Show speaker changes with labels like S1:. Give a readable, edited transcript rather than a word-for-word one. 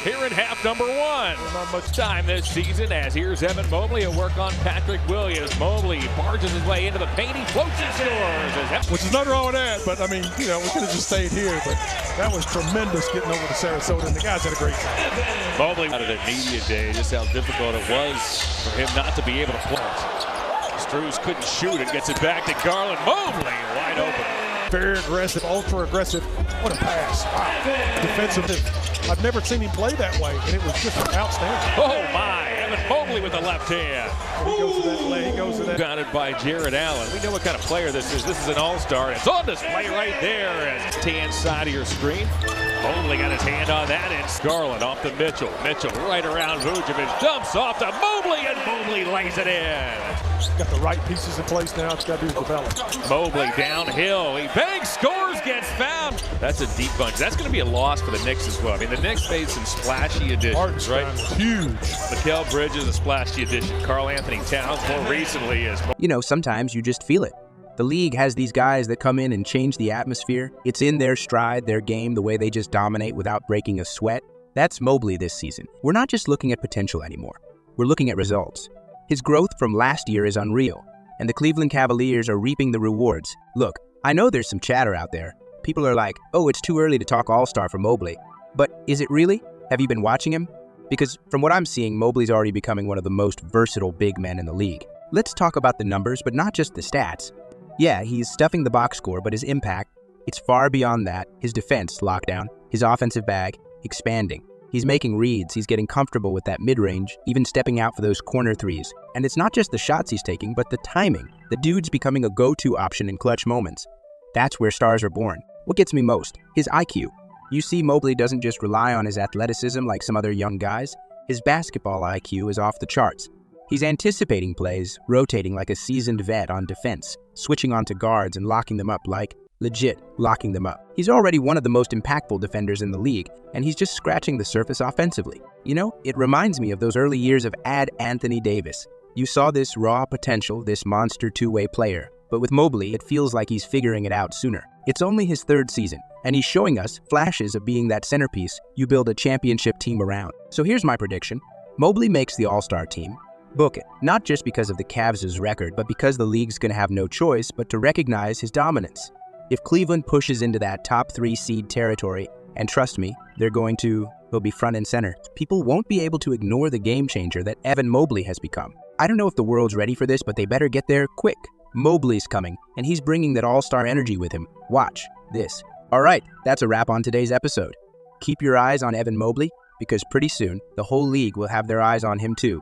S1: here in half number one. Not much time this season as here's Evan Mobley at work on Patrick Williams. Mobley barges his way into the paint. He floats and scores.
S2: Which is nothing wrong with that, but I mean, you know, we could have just stayed here, but that was tremendous getting over to Sarasota, and the guys had a great time.
S1: Mobley had an immediate day, just how difficult it was for him not to be able to play. Struz couldn't shoot it, gets it back to Garland. Mobley wide open.
S2: Very aggressive, ultra aggressive. What a pass. Wow. Defensive. I've never seen him play that way, and it was just outstanding.
S1: Oh my, Evan Mobley with the left hand.
S2: He goes to that play, he goes to that.
S1: Guided by Jared Allen. We know what kind of player this is. This is an all-star. It's on display right there as tan side of your screen. Mobley got his hand on that, and Garland off to Mitchell. Mitchell right around Vucevic, dumps off to Mobley, and Mobley lays it in.
S2: Got the right pieces in place now. It's got to be developed.
S1: Mobley downhill. He bangs, scores, gets fouled. That's a deep bunch. That's going to be a loss for the Knicks as well. I mean, the Knicks made some splashy additions, right?
S2: Huge.
S1: Mikal Bridges, a splashy addition. Karl Anthony Towns more recently is.
S3: You know, sometimes you just feel it. The league has these guys that come in and change the atmosphere. It's in their stride, their game, the way they just dominate without breaking a sweat. That's Mobley this season. We're not just looking at potential anymore. We're looking at results. His growth from last year is unreal, and the Cleveland Cavaliers are reaping the rewards. Look, I know there's some chatter out there. People are like, oh, it's too early to talk all-star for Mobley. But is it really? Have you been watching him? Because from what I'm seeing, Mobley's already becoming one of the most versatile big men in the league. Let's talk about the numbers, but not just the stats. Yeah, he's stuffing the box score, but his impact, it's far beyond that. His defense, lockdown, his offensive bag, expanding. He's making reads, he's getting comfortable with that mid-range, even stepping out for those corner threes. And it's not just the shots he's taking, but the timing. The dude's becoming a go-to option in clutch moments. That's where stars are born. What gets me most? His IQ. You see, Mobley doesn't just rely on his athleticism like some other young guys. His basketball IQ is off the charts. He's anticipating plays, rotating like a seasoned vet on defense, switching onto guards and locking them up like legit locking them up. He's already one of the most impactful defenders in the league, and he's just scratching the surface offensively. You know, it reminds me of those early years of Anthony Davis. You saw this raw potential, this monster two-way player, but with Mobley, it feels like he's figuring it out sooner. It's only his third season, and he's showing us flashes of being that centerpiece you build a championship team around. So here's my prediction. Mobley makes the All-Star team. Book it, not just because of the Cavs' record, but because the league's going to have no choice but to recognize his dominance. If Cleveland pushes into that top 3 seed territory, and trust me, he'll be front and center. People won't be able to ignore the game changer that Evan Mobley has become. I don't know if the world's ready for this, but they better get there quick. Mobley's coming, and he's bringing that all-star energy with him. Watch this. All right, that's a wrap on today's episode. Keep your eyes on Evan Mobley, because pretty soon, the whole league will have their eyes on him too.